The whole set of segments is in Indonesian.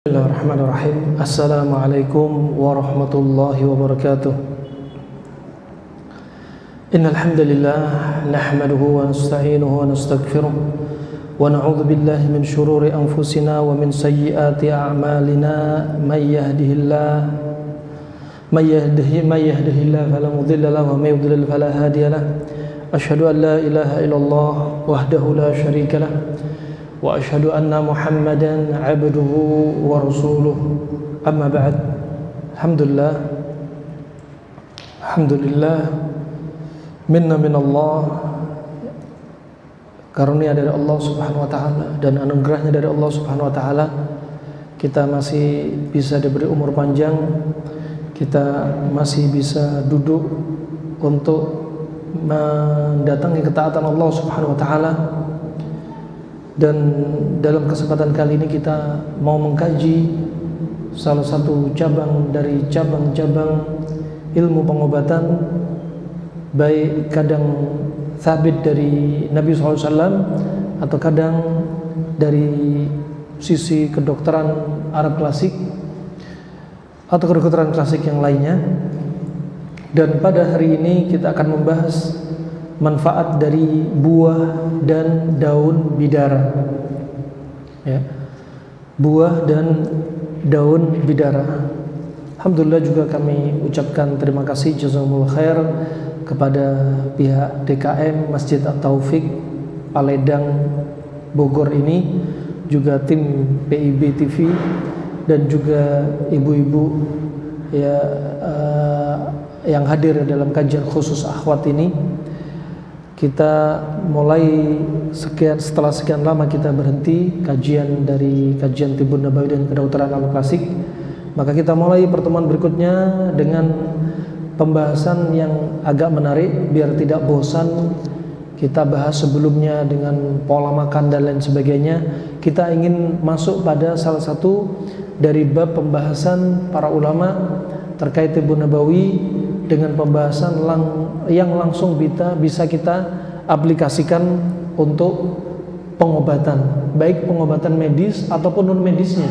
Bismillahirrahmanirrahim. Assalamualaikum warahmatullahi wabarakatuh. Innal hamdalillah nahmaduhu wa nasta'inuhu wa nastaghfiruh wa na'udzu billahi min shururi anfusina wa min sayyiati a'malina may yahdihillahu fala mudilla lahu wa may yudlil fala hadiya lahu. Asyhadu an la ilaha illallah wahdahu la syarika lahu wa asyhadu anna Muhammadan abduhu wa rasuluh. Amma ba'd. Alhamdulillah minna minallah, karunia dari Allah Subhanahu wa taala dan anugerahnya dari Allah Subhanahu wa taala, kita masih bisa diberi umur panjang, kita masih bisa duduk untuk mendatangi ketaatan Allah Subhanahu wa taala. Dan dalam kesempatan kali ini kita mau mengkaji salah satu cabang dari cabang-cabang ilmu pengobatan, baik kadang sabit dari Nabi SAW atau kadang dari sisi kedokteran Arab klasik atau kedokteran klasik yang lainnya. Dan pada hari ini kita akan membahas manfaat dari buah dan daun bidara, ya, buah dan daun bidara. Alhamdulillah juga kami ucapkan terima kasih jazakumullah khair kepada pihak DKM Masjid At-Taufik Paledang Bogor ini, juga tim PIB TV dan juga ibu-ibu ya yang hadir dalam kajian khusus akhwat ini. Kita mulai setelah sekian lama kita berhenti kajian dari kajian Tibbun Nabawi dan kedokteran alam klasik, maka kita mulai pertemuan berikutnya dengan pembahasan yang agak menarik biar tidak bosan. Kita bahas sebelumnya dengan pola makan dan lain sebagainya. Kita ingin masuk pada salah satu dari bab pembahasan para ulama terkait Tibbun Nabawi dengan pembahasan yang langsung bisa kita aplikasikan untuk pengobatan, baik pengobatan medis ataupun non medisnya,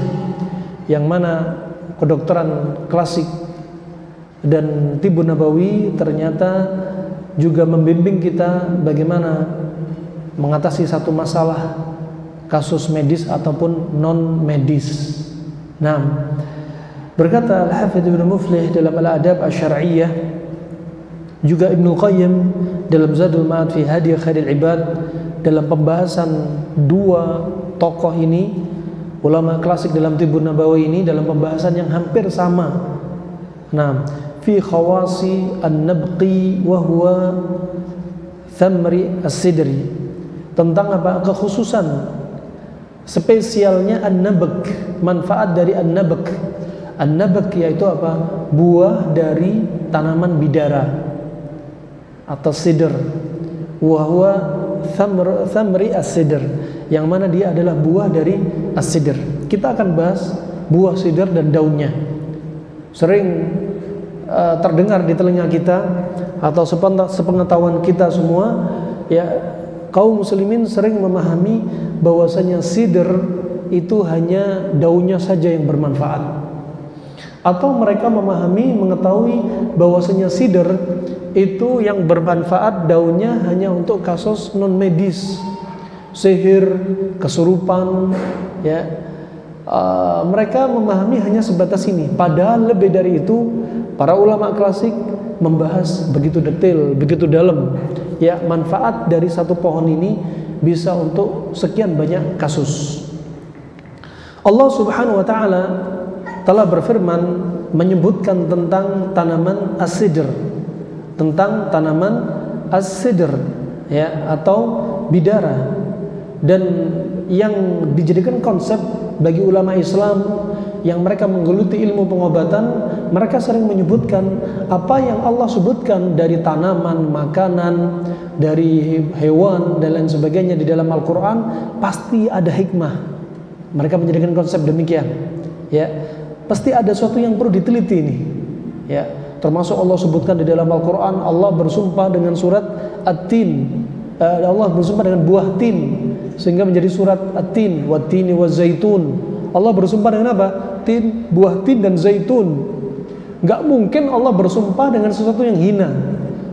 yang mana kedokteran klasik dan Tibbun Nabawi ternyata juga membimbing kita bagaimana mengatasi satu masalah kasus medis ataupun non medis. Nah, berkata Al-Hafidz Ibnu Muflih dalam Al-Adab Asy-Syar'iyyah, juga Ibnu Qayyim dalam Zadul Ma'ad fi Hadi Khairil Ibad, dalam pembahasan dua tokoh ini, ulama klasik dalam Tibbun Nabawi ini, dalam pembahasan yang hampir sama. Nah, fi khawasi an-nabqi wa huwa thamri as-sidri, tentang apa? Kekhususan spesialnya an-nabq, manfaat dari an-nabq. An-nabq yaitu apa? Buah dari tanaman bidara atau sidr. Wa huwa thamri as-sidr, yang mana dia adalah buah dari as-sidr. Kita akan bahas buah sidr dan daunnya. Sering terdengar di telinga kita atau sepengetahuan kita semua, ya, kaum muslimin sering memahami bahwasanya sidr itu hanya daunnya saja yang bermanfaat, atau mereka mengetahui bahwasanya sidr itu yang bermanfaat daunnya hanya untuk kasus non medis, sihir, kesurupan, ya. Mereka memahami hanya sebatas ini, padahal lebih dari itu para ulama klasik membahas begitu detail, begitu dalam, ya, manfaat dari satu pohon ini bisa untuk sekian banyak kasus. Allah Subhanahu wa taala telah berfirman menyebutkan tentang tanaman as-sidr, ya, atau bidara, dan yang dijadikan konsep bagi ulama Islam yang mereka menggeluti ilmu pengobatan, mereka sering menyebutkan apa yang Allah sebutkan dari tanaman, makanan, dari hewan dan lain sebagainya di dalam Al-Quran pasti ada hikmah. Mereka menjadikan konsep demikian, ya, pasti ada sesuatu yang perlu diteliti ini, ya. Termasuk Allah sebutkan di dalam Al-Quran, Allah bersumpah dengan surat At-Tin, Allah bersumpah dengan buah tin, sehingga menjadi surat At-Tin, wat-tini waz-zaitun. Allah bersumpah dengan apa? Tin, buah tin dan zaitun. Nggak mungkin Allah bersumpah dengan sesuatu yang hina,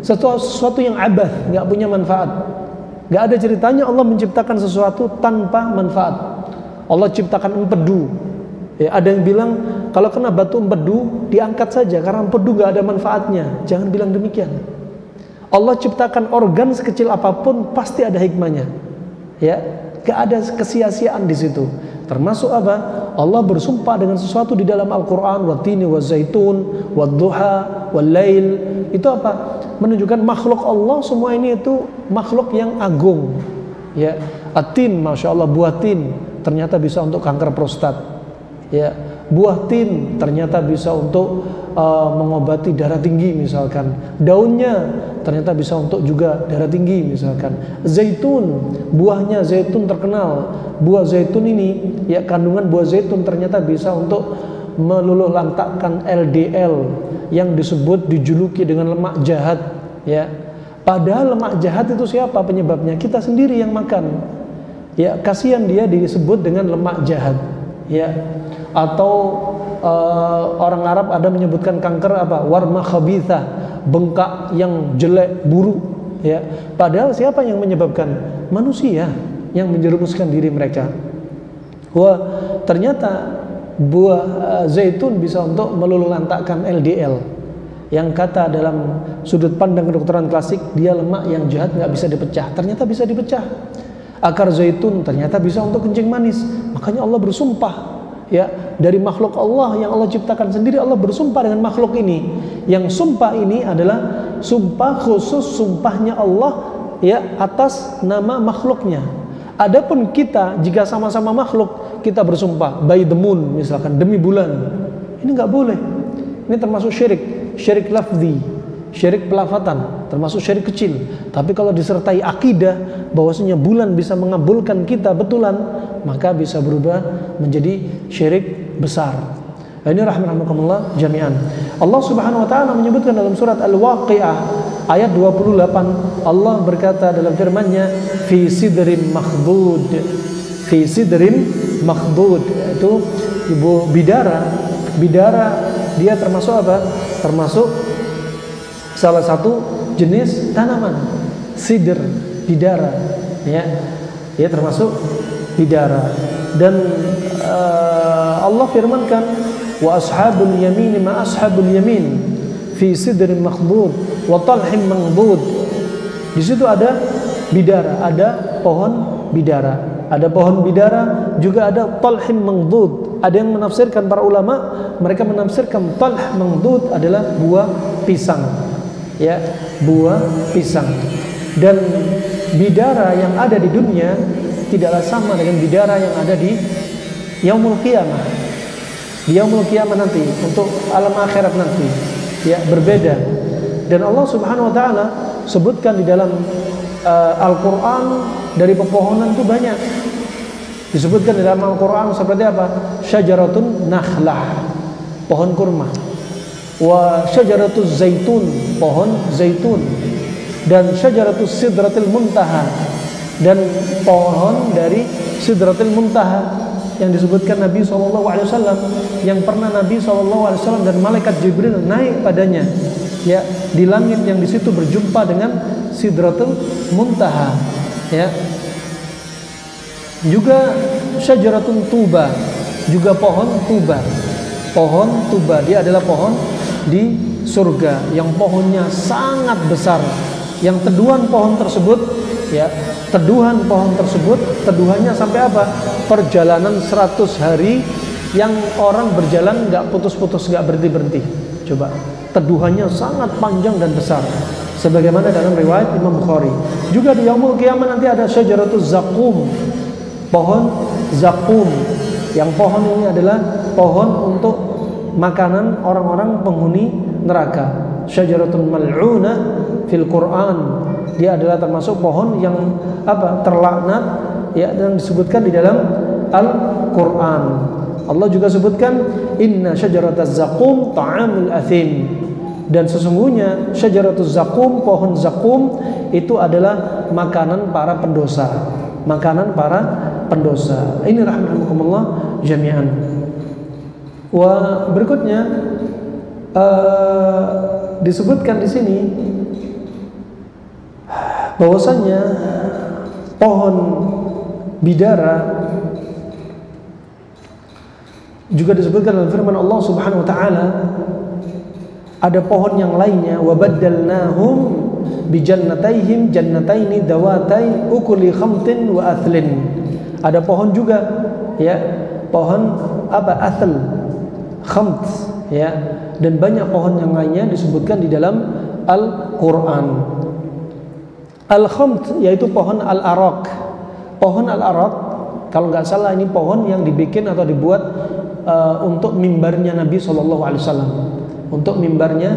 sesuatu yang abath, nggak punya manfaat. Nggak ada ceritanya Allah menciptakan sesuatu tanpa manfaat. Allah ciptakan empedu. Ya, ada yang bilang kalau kena batu empedu diangkat saja karena empedu nggak ada manfaatnya. Jangan bilang demikian. Allah ciptakan organ sekecil apapun pasti ada hikmahnya. Ya, nggak ada kesia-siaan di situ. Termasuk apa? Allah bersumpah dengan sesuatu di dalam Al-Quran, wattini wazaitun, wadduha, wallail. Itu apa? Menunjukkan makhluk Allah semua ini itu makhluk yang agung. Ya, atin, masya Allah, buah tin ternyata bisa untuk kanker prostat. Ya, buah tin ternyata bisa untuk mengobati darah tinggi misalkan. Daunnya ternyata bisa untuk juga darah tinggi misalkan. Zaitun, buahnya zaitun terkenal. Buah zaitun ini, ya kandungan buah zaitun ternyata bisa untuk meluluh lantakkan LDL yang disebut dijuluki dengan lemak jahat. Ya, padahal lemak jahat itu siapa penyebabnya? Kita sendiri yang makan. Ya, kasihan dia disebut dengan lemak jahat. Ya, atau orang Arab ada menyebutkan kanker apa? Warma khabithah, bengkak yang jelek, buruk. Ya, padahal siapa yang menyebabkan? Manusia yang menjerumuskan diri mereka. Wah, ternyata buah zaitun bisa untuk meluluhlantakkan LDL, yang kata dalam sudut pandang kedokteran klasik dia lemak yang jahat nggak bisa dipecah, ternyata bisa dipecah. Akar zaitun ternyata bisa untuk kencing manis. Makanya Allah bersumpah, ya, dari makhluk Allah yang Allah ciptakan sendiri, Allah bersumpah dengan makhluk ini. Yang sumpah ini adalah sumpah khusus, sumpahnya Allah, ya, atas nama makhluknya. Adapun kita jika sama-sama makhluk kita bersumpah by the moon misalkan, demi bulan, ini nggak boleh. Ini termasuk syirik lafzi, syirik pelafatan, termasuk syirik kecil. Tapi kalau disertai akidah bahwasanya bulan bisa mengabulkan kita betulan, maka bisa berubah menjadi syirik besar. Ini rahmatullah jami'an. Allah Subhanahu wa taala menyebutkan dalam surat Al-Waqiah ayat 28, Allah berkata dalam firman-Nya, fi sidrin makhdud. Fi sidrin makhdud, itu ibu bidara. Bidara dia termasuk apa? Termasuk salah satu jenis tanaman, sidr, bidara, ya. Ya, termasuk bidara. Dan Allah firmankan, wa ashabul yamin ma ashabul yamin fi sidrin makhdud wa talhim mandud. Di situ ada bidara, ada pohon bidara. Ada pohon bidara, juga ada talhim mandud. Ada yang menafsirkan, para ulama mereka menafsirkan talh mandud adalah buah pisang. Ya, buah pisang. Dan bidara yang ada di dunia tidaklah sama dengan bidara yang ada di yaumul qiyamah. Di yaumul qiyamah nanti, untuk alam akhirat nanti, ya, berbeda. Dan Allah Subhanahu wa taala sebutkan di dalam Al-Qur'an dari pepohonan itu banyak. Disebutkan di dalam Al-Qur'an seperti apa? Syajaratun nakhlah, pohon kurma. Wa syajaratuz zaitun, pohon zaitun. Dan syajaratus sidratil muntaha, dan pohon dari sidratil muntaha yang disebutkan Nabi SAW, yang pernah Nabi SAW dan malaikat Jibril naik padanya, ya, di langit yang di situ berjumpa dengan sidratul muntaha, ya. Juga syajaratun tuba, juga pohon tuba. Pohon tuba dia adalah pohon di surga yang pohonnya sangat besar, yang teduhan pohon tersebut, ya, teduhan pohon tersebut, teduhannya sampai apa? Perjalanan 100 hari yang orang berjalan nggak putus-putus, nggak berhenti-berhenti. Coba, teduhannya sangat panjang dan besar, sebagaimana dalam riwayat Imam Bukhari. Juga di yaumul qiyamah nanti ada syajaratuz zakum, pohon zakum, yang pohon ini adalah pohon untuk makanan orang-orang penghuni neraka. Syajaratun mal'unah fil Quran, dia adalah termasuk pohon yang apa? Terlaknat, ya, dan disebutkan di dalam Al-Quran. Allah juga sebutkan inna syajarataz zakum ta'amul athim, dan sesungguhnya syajaratuz zakum, pohon zakum itu adalah makanan para pendosa, makanan para pendosa. Ini rahmatullah jami'an. Wa berikutnya disebutkan di sini bahwasanya pohon bidara juga disebutkan dalam firman Allah Subhanahu wa taala, ada pohon yang lainnya, wa baddalnahum bi jannatayhim jannataini dawatai ukuli khamtin wa athlin. Ada pohon juga, ya, pohon apa? Athl, khamt, ya, dan banyak pohon yang lainnya disebutkan di dalam Al-Qur'an. Al-khamt yaitu pohon al-araq. Pohon al-araq kalau nggak salah ini pohon yang dibikin atau dibuat untuk mimbarnya Nabi SAW, untuk mimbarnya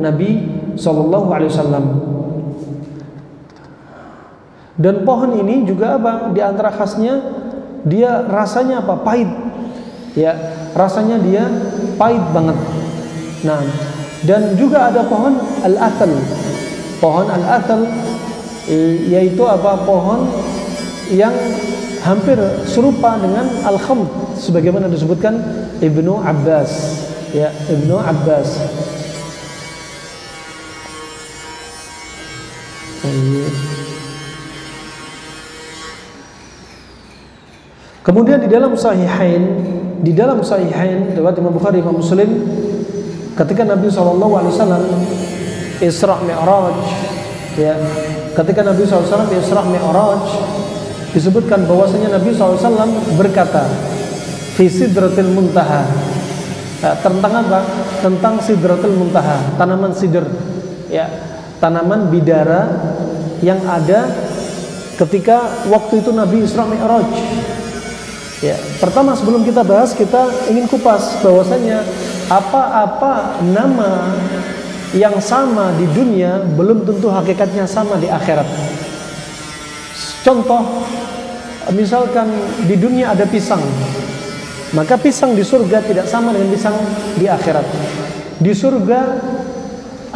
Nabi SAW. Dan pohon ini juga apa? Di antara khasnya dia rasanya apa? Pahit, ya, rasanya dia pahit banget. Nah, dan juga ada pohon al-athal. Pohon al-athal yaitu apa? Pohon yang hampir serupa dengan al-khamt sebagaimana disebutkan Ibnu Abbas, ya, Ibnu Abbas. Kemudian di dalam sahihain riwayat Imam Bukhari, Imam Muslim, ketika Nabi SAW Isra Mi'raj, ya, ketika Nabi SAW Isra Mi'raj, disebutkan bahwasanya Nabi SAW berkata fi sidratil muntaha, tentang apa? Tentang sidratil muntaha, tanaman sidr, ya, tanaman bidara yang ada ketika waktu itu Nabi Isra Mi'raj. Ya, pertama sebelum kita bahas, kita ingin kupas bahwasanya apa-apa nama yang sama di dunia belum tentu hakikatnya sama di akhirat. Contoh, misalkan di dunia ada pisang, maka pisang di surga tidak sama dengan pisang di akhirat. Di surga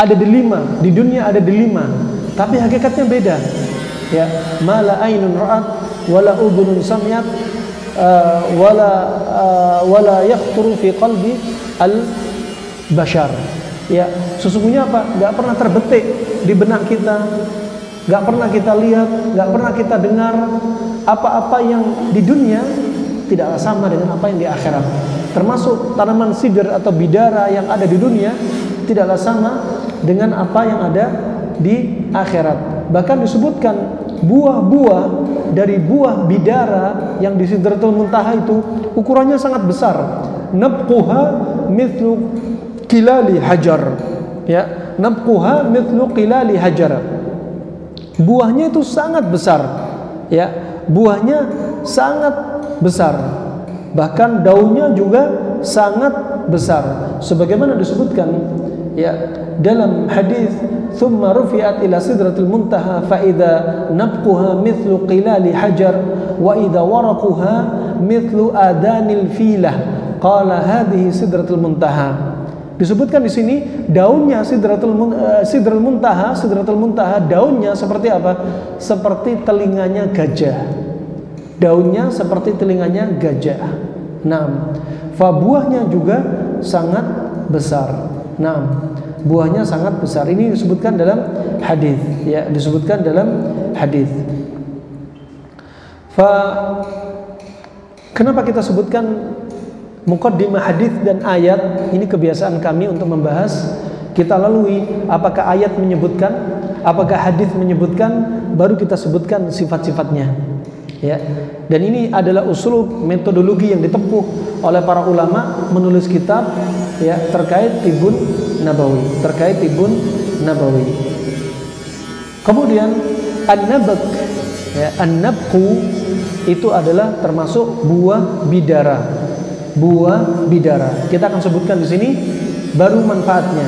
ada delima, di dunia ada delima, tapi hakikatnya beda. Ya, mala ainun ra'at wala udhunun sami'at wala yakhturu fi qalbi al-bashar. Ya, sesungguhnya apa? Enggak pernah terbetik di benak kita, enggak pernah kita lihat, enggak pernah kita dengar. Apa-apa yang di dunia tidaklah sama dengan apa yang di akhirat. Termasuk tanaman sidr atau bidara yang ada di dunia tidaklah sama dengan apa yang ada di akhirat. Bahkan disebutkan buah-buah dari buah bidara yang di Sidratul Muntaha itu ukurannya sangat besar. Nabquha mithlu qilali hajar. Ya, nabquha mithlu qilali hajar. Buahnya itu sangat besar. Ya, buahnya sangat besar. Bahkan daunnya juga sangat besar. Sebagaimana disebutkan, ya, dalam hadis, "Tsumma rufi'at ila sidratil muntaha fa idza nabquha mithlu qilali hajar wa idza waraquha mithlu adanil filah." Qala hadhihi sidratul muntaha. Disebutkan di sini daunnya sidratul muntaha, daunnya seperti apa? Seperti telinganya gajah. Daunnya seperti telinganya gajah. Nah, fa buahnya juga sangat besar. Nah, buahnya sangat besar. Ini disebutkan dalam hadis, ya, disebutkan dalam hadis. Kenapa kita sebutkan muqaddimah hadis dan ayat? Ini kebiasaan kami untuk membahas. Kita lalui apakah ayat menyebutkan, apakah hadis menyebutkan, baru kita sebutkan sifat-sifatnya. Ya, dan ini adalah usul metodologi yang ditempuh oleh para ulama menulis kitab, ya, terkait Tibbun Nabawi, Kemudian an-nabq, ya, an-nabqu itu adalah termasuk buah bidara. Buah bidara. Kita akan sebutkan di sini baru manfaatnya.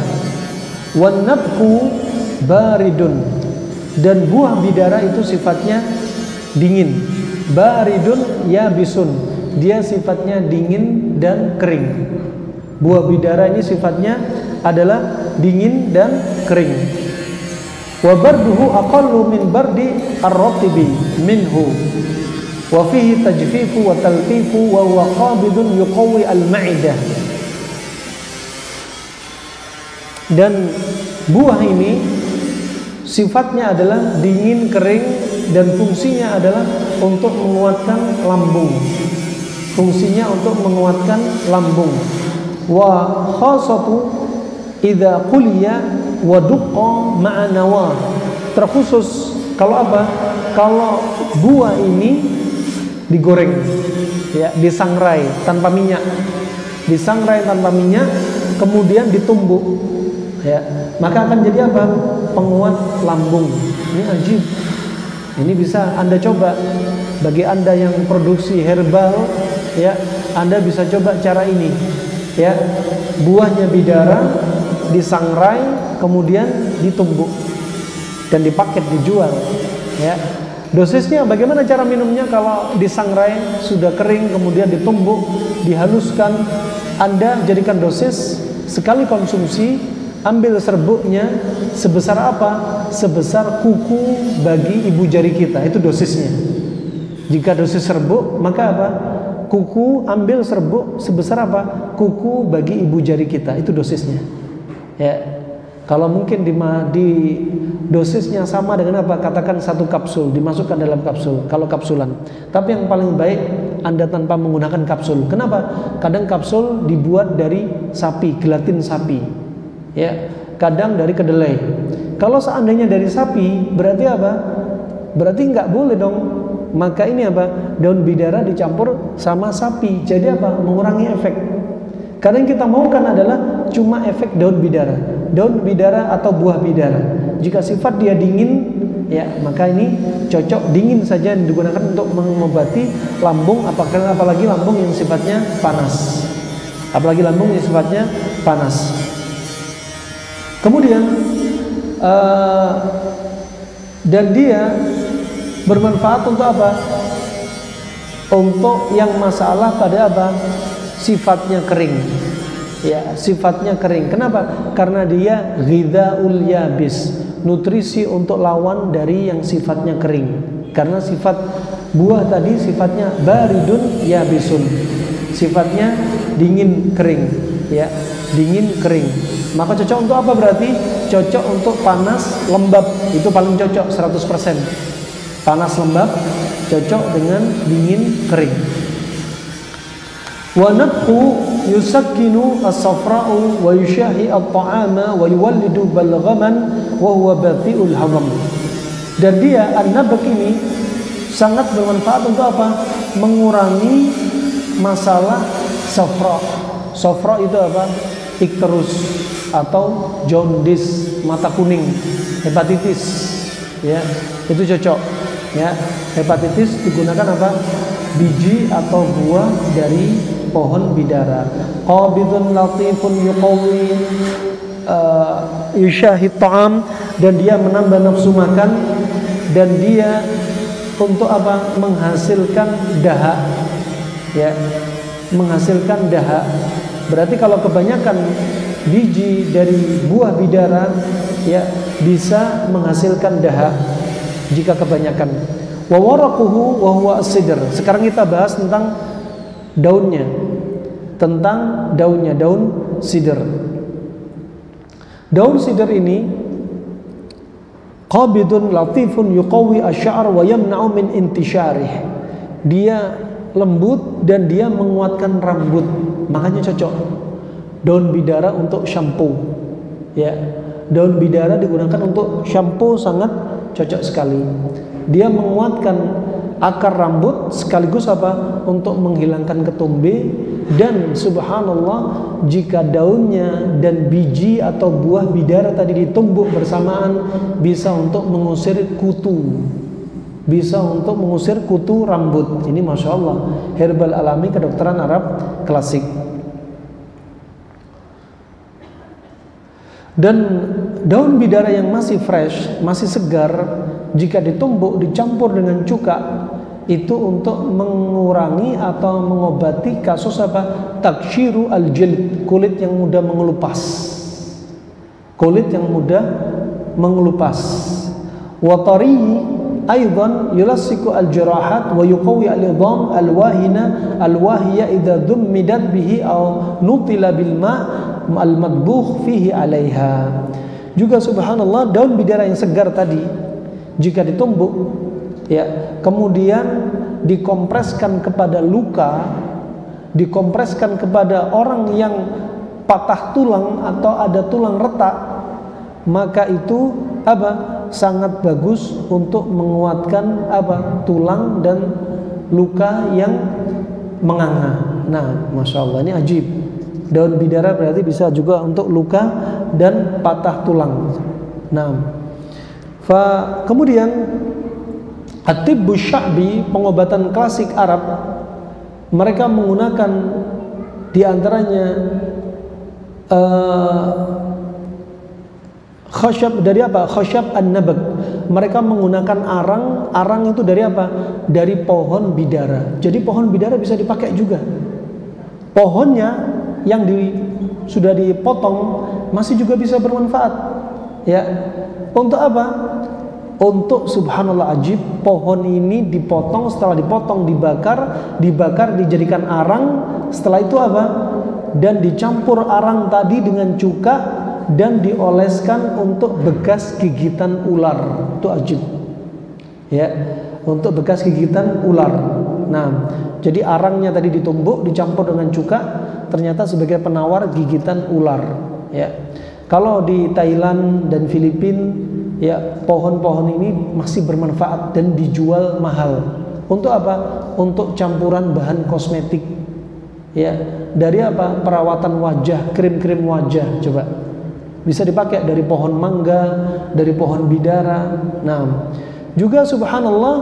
Wan-nabqu baridun. Dan buah bidara itu sifatnya dingin. Baridun yabisun. Dia sifatnya dingin dan kering. Buah bidara ini sifatnya adalah dingin dan kering. Wa barduhu aqallu min bardi ar-ratibi minhu. wa fihi tajfifu wa taltifu wa huwa qabidun yuqawwi al-ma'idah. Dan buah ini sifatnya adalah dingin, kering, dan fungsinya adalah untuk menguatkan lambung. Fungsinya untuk menguatkan lambung. Wa khasatu idza quliya wa duqqa ma'a nawah. Terkhusus kalau apa? Kalau buah ini digoreng, ya, disangrai tanpa minyak. Disangrai tanpa minyak, kemudian ditumbuk, ya, maka akan jadi apa? Penguat lambung. Ini ajib. Ini bisa Anda coba. Bagi Anda yang produksi herbal, ya, Anda bisa coba cara ini, ya. Buahnya bidara disangrai, kemudian ditumbuk dan dipaket dijual, ya. Dosisnya bagaimana cara minumnya? Kalau disangrai sudah kering, kemudian ditumbuk, dihaluskan, Anda jadikan dosis sekali konsumsi. Ambil serbuknya sebesar apa? Sebesar kuku bagi ibu jari kita. Itu dosisnya. Jika dosis serbuk, maka apa? Kuku, ambil serbuk sebesar apa? Kuku bagi ibu jari kita. Itu dosisnya, ya. Kalau mungkin di dosisnya sama dengan apa? Katakan 1 kapsul, dimasukkan dalam kapsul, kalau kapsulan. Tapi yang paling baik Anda tanpa menggunakan kapsul. Kenapa? Kadang kapsul dibuat dari sapi, gelatin sapi, ya. Kadang dari kedelai. Kalau seandainya dari sapi, berarti apa? Berarti nggak boleh dong. Maka ini apa? Daun bidara dicampur sama sapi. Jadi apa? Mengurangi efek. Karena yang kita maukan adalah cuma efek daun bidara. Daun bidara atau buah bidara. Jika sifat dia dingin, ya, maka ini cocok dingin saja digunakan untuk mengobati lambung, apalagi lambung yang sifatnya panas. Apalagi lambung yang sifatnya panas. Kemudian dan dia bermanfaat untuk apa? Untuk yang masalah pada apa? Sifatnya kering, ya, sifatnya kering. Kenapa? Karena dia ghidhaul yabis, nutrisi untuk lawan dari yang sifatnya kering. Karena sifat buah tadi sifatnya baridun yabisun, sifatnya dingin kering, ya, dingin kering. Maka cocok untuk apa berarti? Cocok untuk panas lembab, itu paling cocok 100%. Panas lembab cocok dengan dingin kering. Wa nabqu yusakkinu as-safra'u wa yushahi at-ta'ama wa yuwallidu balghaman wa huwa bathi'ul hazam. Dan dia an-nabq ini sangat bermanfaat untuk apa? Mengurangi masalah safra. Safra itu apa? Ikterus atau jaundice, mata kuning, hepatitis, ya. Itu cocok, ya. Hepatitis digunakan apa? Biji atau buah dari pohon bidara. Qabidun latifun yuqawwi yushahid ta'am, dan dia menambah nafsu makan, dan dia untuk apa? Menghasilkan dahak, ya, menghasilkan dahak. Berarti kalau kebanyakan biji dari buah bidara, ya, bisa menghasilkan dahak jika kebanyakan. Wa waraquhu wa huwa as-sidr. Sekarang kita bahas tentang daunnya. Tentang daunnya, daun sidr. Daun sidr ini qabidun latifun yuqawwi asy-sya'r wa yamna'u min intisyarih. Dia lembut dan dia menguatkan rambut. Makanya cocok daun bidara untuk shampoo, ya. Daun bidara digunakan untuk shampoo, sangat cocok sekali. Dia menguatkan akar rambut sekaligus apa? Untuk menghilangkan ketumbe. Dan subhanallah, jika daunnya dan biji atau buah bidara tadi ditumbuk bersamaan, bisa untuk mengusir kutu, bisa untuk mengusir kutu rambut. Ini masya Allah, herbal alami kedokteran Arab klasik. Dan daun bidara yang masih fresh, masih segar, jika ditumbuk dicampur dengan cuka, itu untuk mengurangi atau mengobati kasus apa? Takshiru al-jild, kulit yang mudah mengelupas. Kulit yang mudah mengelupas. Watari aidan yulassiku al-jirahat wa yuqawi al-idham al-wahina al-wahiya idza dhummidat bihi aw nutila bil ma' al-madbukh fihi 'alaiha. Juga subhanallah, daun bidara yang segar tadi jika ditumbuk ya, kemudian dikompreskan kepada luka, dikompreskan kepada orang yang patah tulang atau ada tulang retak, maka itu apa? Sangat bagus untuk menguatkan apa? Tulang dan luka yang menganga. Nah, masya Allah, ini ajib. Daun bidara berarti bisa juga untuk luka dan patah tulang. Nah, kemudian at-tibbu sya'bi, pengobatan klasik Arab, mereka menggunakan diantaranya khasyab dari apa? Khasyab an-nabag. Mereka menggunakan arang. Arang itu dari apa? Dari pohon bidara. Jadi pohon bidara bisa dipakai juga. Pohonnya yang sudah dipotong masih juga bisa bermanfaat. Ya. Untuk apa? Untuk subhanallah ajib, pohon ini dipotong, setelah dipotong dibakar dijadikan arang. Setelah itu apa? Dan dicampur arang tadi dengan cuka dan dioleskan untuk bekas gigitan ular. Itu ajib. Ya, untuk bekas gigitan ular. Nah, jadi arangnya tadi ditumbuk, dicampur dengan cuka, ternyata sebagai penawar gigitan ular. Ya. Kalau di Thailand dan Filipina, ya, pohon-pohon ini masih bermanfaat dan dijual mahal. Untuk apa? Untuk campuran bahan kosmetik. Ya, dari apa? Perawatan wajah, krim-krim wajah. Coba. Bisa dipakai dari pohon mangga, dari pohon bidara. Nah, juga subhanallah,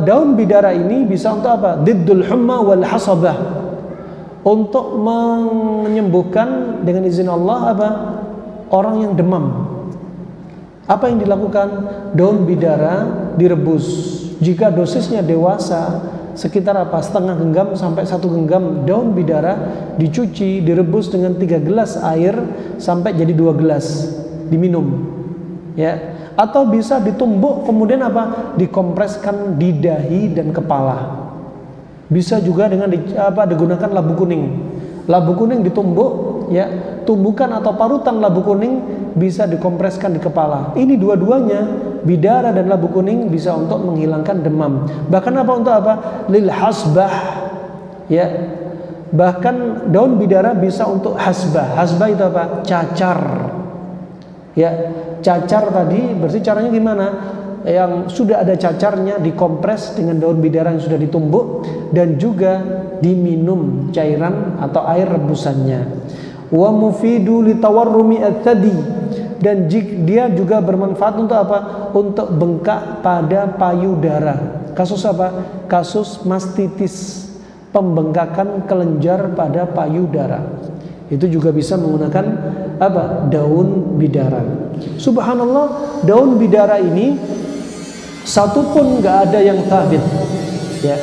daun bidara ini bisa untuk apa? Diddul humma wal hasabah, untuk menyembuhkan dengan izin Allah apa? Orang yang demam. Apa yang dilakukan? Daun bidara direbus. Jika dosisnya dewasa, sekitar apa? Setengah genggam sampai 1 genggam daun bidara dicuci, direbus dengan 3 gelas air sampai jadi 2 gelas, diminum. Ya. Atau bisa ditumbuk kemudian apa? Dikompreskan di dahi dan kepala. Bisa juga dengan digunakan labu kuning. Labu kuning ditumbuk, ya, tumbukan atau parutan labu kuning bisa dikompreskan di kepala. Ini dua-duanya, bidara dan labu kuning, bisa untuk menghilangkan demam. Bahkan apa? Untuk apa? Lil hasbah. Ya. Bahkan daun bidara bisa untuk hasbah. Hasbah itu apa? Cacar. Ya, cacar tadi berarti caranya gimana? Yang sudah ada cacarnya dikompres dengan daun bidara yang sudah ditumbuk dan juga diminum cairan atau air rebusannya. Wa mufidu litawarrumi at-thadi, dan dia juga bermanfaat untuk apa? Untuk bengkak pada payudara. Kasus apa? Kasus mastitis, pembengkakan kelenjar pada payudara. Itu juga bisa menggunakan apa? Daun bidara. Subhanallah, daun bidara ini satupun nggak ada yang thabit. Ya,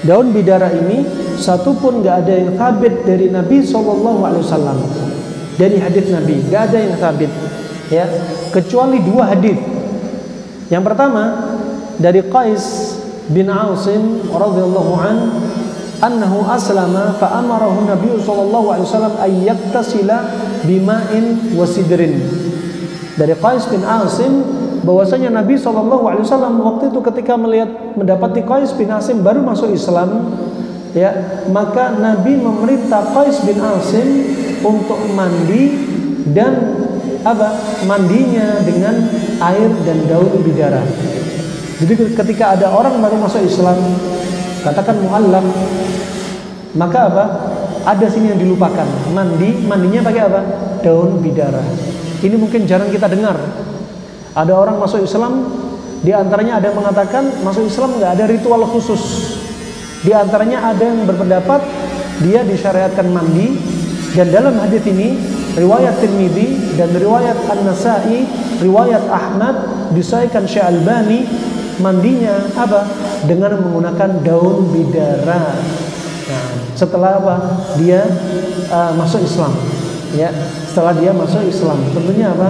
daun bidara ini satupun nggak ada yang thabit dari Nabi SAW. Dari hadis Nabi nggak ada yang thabit. Ya, kecuali 2 hadis. Yang pertama dari Qais bin Asim radhiyallahu an, annahu aslama fa amarahu Nabi sallallahu alaihi wasallam ay yaktasila bima'in wa sidrin. Dari Qais bin Asim bahwasanya Nabi SAW waktu itu ketika mendapati Qais bin Asim baru masuk Islam, ya, maka Nabi memerintah Qais bin Asim untuk mandi, dan apa? Mandinya dengan air dan daun bidara. Jadi ketika ada orang baru masuk Islam, katakan muallam, maka apa? Ada sini yang dilupakan. Mandinya pakai apa? Daun bidara. Ini mungkin jarang kita dengar. Ada orang masuk Islam, di antaranya ada yang mengatakan masuk Islam nggak ada ritual khusus. Di antaranya ada yang berpendapat dia disyariatkan mandi, dan dalam hadis ini riwayat Tirmidzi dan riwayat An-Nasa'i, riwayat Ahmad, disahihkan Syekh Albani, mandinya apa? Dengan menggunakan daun bidara. Nah, setelah apa? Dia masuk Islam. Ya, setelah dia masuk Islam, tentunya apa?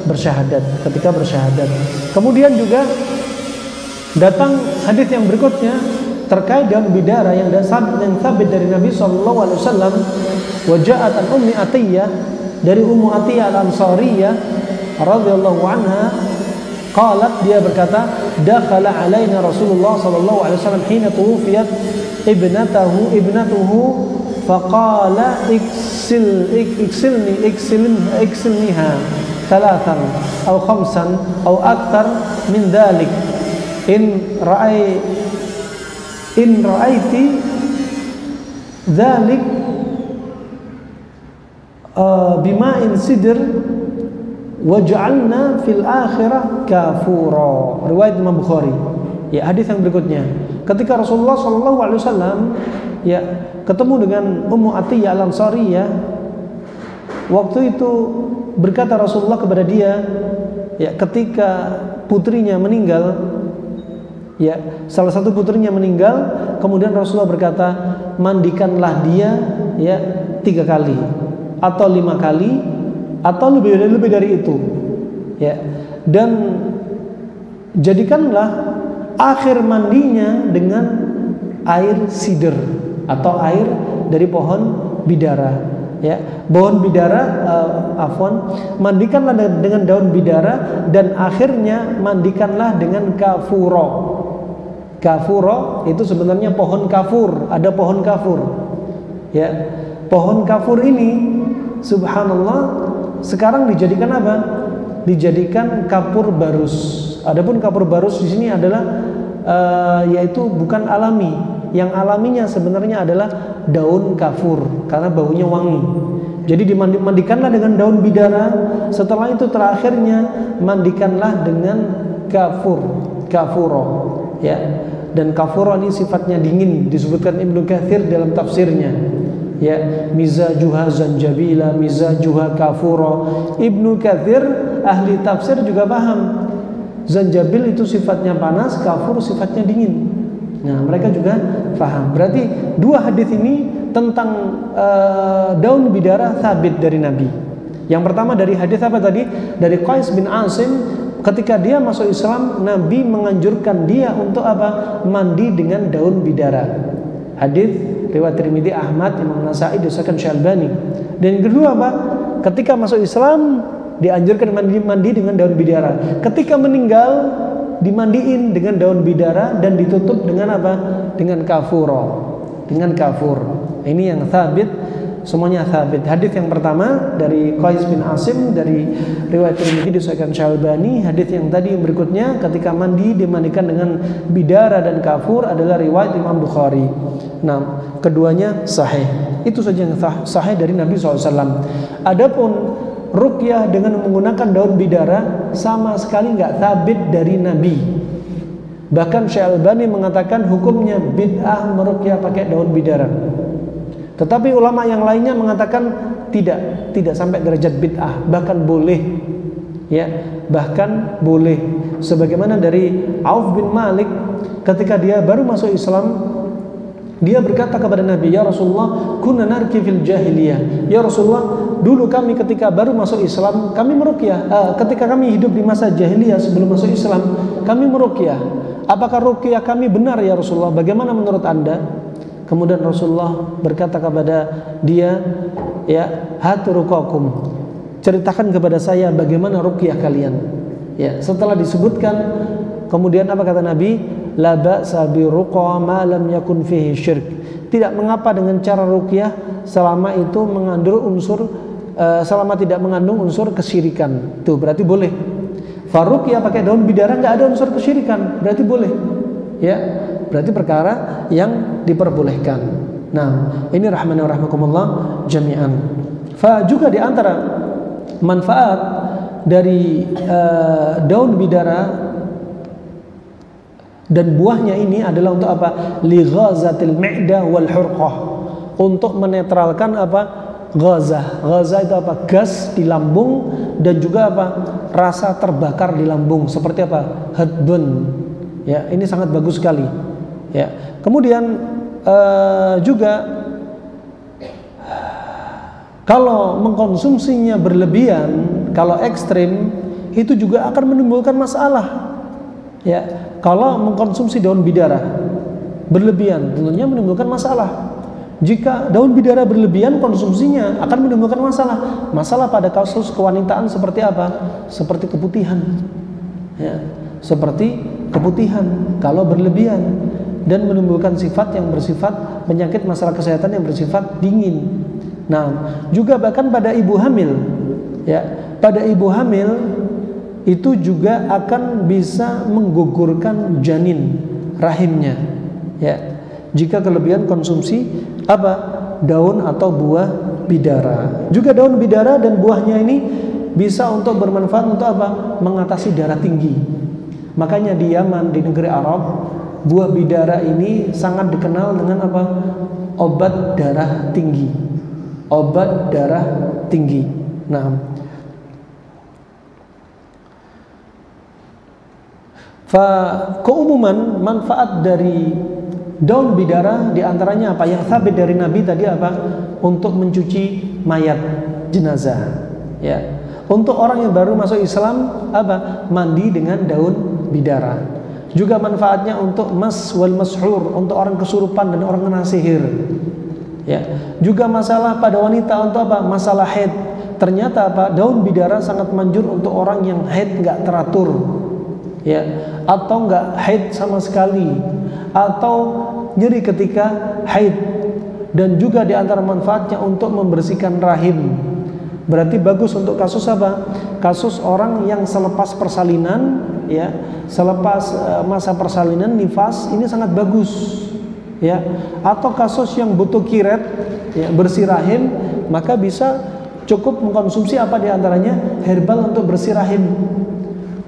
Bersyahadat. Ketika bersyahadat. Kemudian juga Datang hadis yang berikutnya terkait daun bidara yang sabit dari Nabi sallallahu alaihi wasallam, wa ja'at an ummi Atiyah, dari Ummu Atiyah al-Ansariyah radhiyallahu anha, qalat, dia berkata, dakhala alaina Rasulullah sallallahu alaihi wasallam hina tuwfiyat ibnatuhu faqala iksilniha thalathan aw khamsan aw akthar min dhalik in ra'aiti dhalik bima'in sidr waj'alna fil akhirah kafura. Riwayat Imam Bukhari. Ya, hadis yang berikutnya, ketika Rasulullah sallallahu alaihi wasallam ya ketemu dengan Ummu Atiyah al-Ansariyah, waktu itu berkata Rasulullah kepada dia, ya, ketika putrinya meninggal, ya, salah satu putrinya meninggal, kemudian Rasulullah berkata, mandikanlah dia, ya, 3 kali atau 5 kali atau lebih dari itu, ya, dan jadikanlah akhir mandinya dengan air sidr atau air dari pohon bidara, ya, pohon bidara, mandikanlah dengan daun bidara, dan akhirnya mandikanlah dengan kafuro. Kafuro itu sebenarnya pohon kafur, ada pohon kafur, ya, pohon kafur ini subhanallah sekarang dijadikan apa? Dijadikan kapur barus. Adapun kapur barus di sini adalah yaitu bukan alami. Yang alaminya sebenarnya adalah daun kafur karena baunya wangi. Jadi dimandikanlah dengan daun bidara. Setelah itu terakhirnya mandikanlah dengan kafuro, ya. Dan kafuro ini sifatnya dingin, disebutkan Ibnu Katsir dalam tafsirnya. Ya, mizajuha zanjabila, mizajuha kafuro. Ibnu Katsir ahli tafsir juga paham zanjabil itu sifatnya panas, kafur sifatnya dingin. Nah, mereka juga paham. Berarti dua hadis ini tentang daun bidara sabit dari Nabi. Yang pertama dari hadis apa tadi? Dari Qais bin Asim, ketika dia masuk Islam, Nabi menganjurkan dia untuk apa? Mandi dengan daun bidara. Hadis riwayat Tirmidzi, Ahmad, Imam Nasa'i, disahkan Syalbani. Dan yang kedua apa? Ketika masuk Islam dianjurkan mandi dengan daun bidara. Ketika meninggal dimandiin dengan daun bidara dan ditutup dengan apa? Dengan kafuro, dengan kafur. Ini yang sabit, semuanya sabit. Hadis yang pertama dari Qais bin Asim dari riwayat Tirmidzi, disahkan Syalbani. Hadis yang tadi yang berikutnya ketika mandi dimandikan dengan bidara dan kafur adalah riwayat Imam Bukhari. Nah, keduanya sahih. Itu saja yang sahih dari Nabi SAW. Adapun ruqyah dengan menggunakan daun bidara sama sekali nggak sabit dari Nabi. Bahkan Syekh Albani mengatakan hukumnya bid'ah meruqyah pakai daun bidara. Tetapi ulama yang lainnya mengatakan tidak sampai derajat bid'ah, bahkan boleh, ya, bahkan boleh. Sebagaimana dari Auf bin Malik ketika dia baru masuk Islam, dia berkata kepada Nabi, ya Rasulullah, kunna narki fil jahiliyah. Ya Rasulullah, dulu kami ketika baru masuk Islam, kami meruqyah. Ketika kami hidup di masa jahiliyah sebelum masuk Islam, kami meruqyah. Apakah ruqyah kami benar ya Rasulullah? Bagaimana menurut Anda? Kemudian Rasulullah berkata kepada dia, ya, hatu ruqakum. Ceritakan kepada saya bagaimana ruqyah kalian. Ya, setelah disebutkan, kemudian apa kata Nabi? La ba'sa bi ruqa ma lam yakun fihi syirk. Tidak mengapa dengan cara ruqyah selama itu mengandung unsur selama tidak mengandung unsur kesyirikan. Tuh berarti boleh. Faruqyah pakai daun bidara enggak ada unsur kesyirikan, berarti boleh. Ya, berarti perkara yang diperbolehkan. Nah, ini rahmani wa rahmakumullah jami'an. Fa juga di antara manfaat dari daun bidara dan buahnya ini adalah untuk apa? Li ghazatil mi'dah wal hurqah. Untuk menetralkan apa? Ghazah. Ghazah itu apa? Gas di lambung dan juga apa? Rasa terbakar di lambung. Seperti apa? Heartburn. Ya, ini sangat bagus sekali. Ya. Kemudian juga kalau mengkonsumsinya berlebihan, kalau ekstrim, itu juga akan menimbulkan masalah. Ya, kalau mengkonsumsi daun bidara berlebihan tentunya menimbulkan masalah. Jika daun bidara berlebihan konsumsinya akan menimbulkan masalah. Masalah pada kasus kewanitaan seperti apa? Seperti keputihan. Ya, seperti keputihan kalau berlebihan dan menimbulkan sifat yang bersifat penyakit masalah kesehatan yang bersifat dingin. Nah, juga bahkan pada ibu hamil, ya, pada ibu hamil itu juga akan bisa menggugurkan janin rahimnya, ya. Jika kelebihan konsumsi apa? Daun atau buah bidara. Juga daun bidara dan buahnya ini bisa untuk bermanfaat untuk apa? Mengatasi darah tinggi. Makanya di Yaman, di negeri Arab, buah bidara ini sangat dikenal dengan apa? Obat darah tinggi. Obat darah tinggi. Nah, keumuman manfaat dari daun bidara diantaranya apa? Yang sabit dari Nabi tadi apa? Untuk mencuci mayat jenazah. Ya. Untuk orang yang baru masuk Islam apa? Mandi dengan daun bidara. Juga manfaatnya untuk mas wal mashur, untuk orang kesurupan dan orang kena sihir. Ya. Juga masalah pada wanita untuk apa? Masalah haid. Ternyata apa? Daun bidara sangat manjur untuk orang yang haid nggak teratur. Ya, atau nggak haid sama sekali, atau nyeri ketika haid, dan juga di antara manfaatnya untuk membersihkan rahim. Berarti bagus untuk kasus apa? Kasus orang yang selepas persalinan, ya, selepas masa persalinan nifas, ini sangat bagus, ya. Atau kasus yang butuh kiret, ya, bersih rahim, maka bisa cukup mengkonsumsi apa di antaranya? Herbal untuk bersih rahim.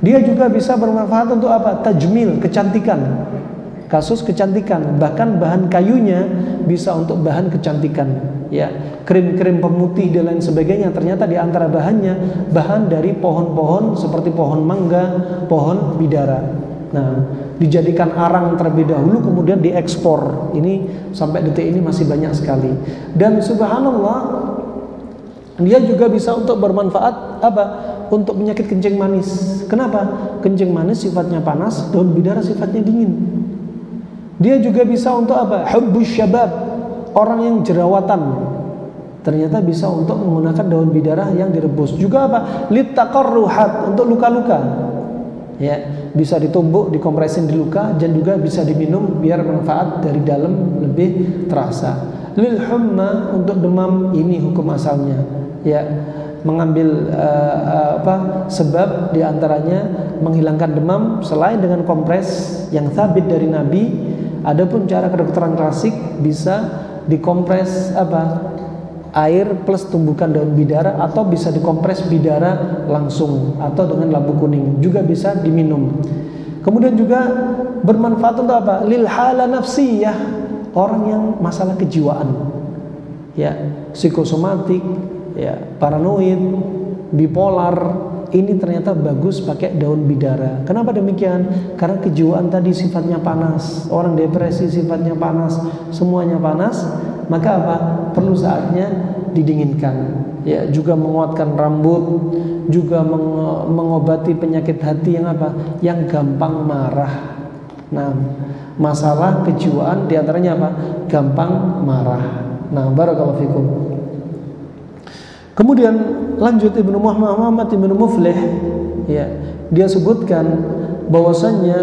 Dia juga bisa bermanfaat untuk apa? Tajmil, kecantikan. Kasus kecantikan, bahkan bahan kayunya bisa untuk bahan kecantikan. Ya, krim-krim pemutih dan lain sebagainya. Ternyata di antara bahannya bahan dari pohon-pohon seperti pohon mangga, pohon bidara. Nah, dijadikan arang terlebih dahulu, kemudian diekspor. Ini sampai detik ini masih banyak sekali. Dan subhanallah, dia juga bisa untuk bermanfaat apa? Untuk penyakit kencing manis. Kenapa? Kencing manis sifatnya panas, daun bidara sifatnya dingin. Dia juga bisa untuk apa? Hubbus syabab, orang yang jerawatan. Ternyata bisa untuk menggunakan daun bidara yang direbus. Juga apa? Litaqarruhat, untuk luka-luka. Ya, bisa ditumbuk, dikompresin di luka, dan juga bisa diminum biar manfaat dari dalam lebih terasa. Lil humma, untuk demam, ini hukum asalnya. Ya, mengambil sebab diantaranya menghilangkan demam selain dengan kompres yang sabit dari Nabi. Adapun cara kedokteran klasik bisa dikompres apa? Air plus tumbukan daun bidara, atau bisa dikompres bidara langsung atau dengan labu kuning, juga bisa diminum. Kemudian juga bermanfaat untuk apa? Lil hala nafsiyah, orang yang masalah kejiwaan, ya, psikosomatik, ya, paranoid, bipolar, ini ternyata bagus pakai daun bidara. Kenapa demikian? Karena kejiwaan tadi sifatnya panas, orang depresi sifatnya panas, semuanya panas, maka apa? Perlu saatnya didinginkan. Ya, juga menguatkan rambut, juga mengobati penyakit hati yang apa? Yang gampang marah. Nah, masalah kejiwaan diantaranya apa? Gampang marah. Nah, barakallahu fikum. Kemudian lanjut Ibnu Muhammad Ibnu Muflih, ya, dia sebutkan bahwasannya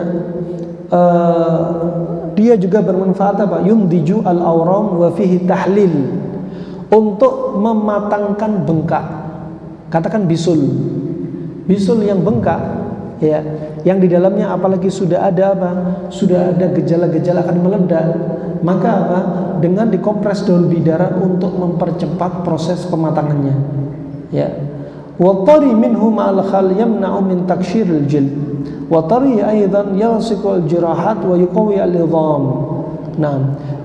dia juga bermanfaat apa? Yumdiju al-awram wa fihi tahlil, untuk mematangkan bengkak. Katakan bisul. Bisul yang bengkak, ya, yang di dalamnya apalagi sudah ada apa? Sudah ada gejala-gejala akan meledak, maka apa? Dengan dikompres daun bidara untuk mempercepat proses pematangannya. Ya. Wa tari minhu ma'al khal yamna'u min takshiril jild. Wa tari aidan yalsiqu al-jirahat wa yuqawi al-idham. Nah,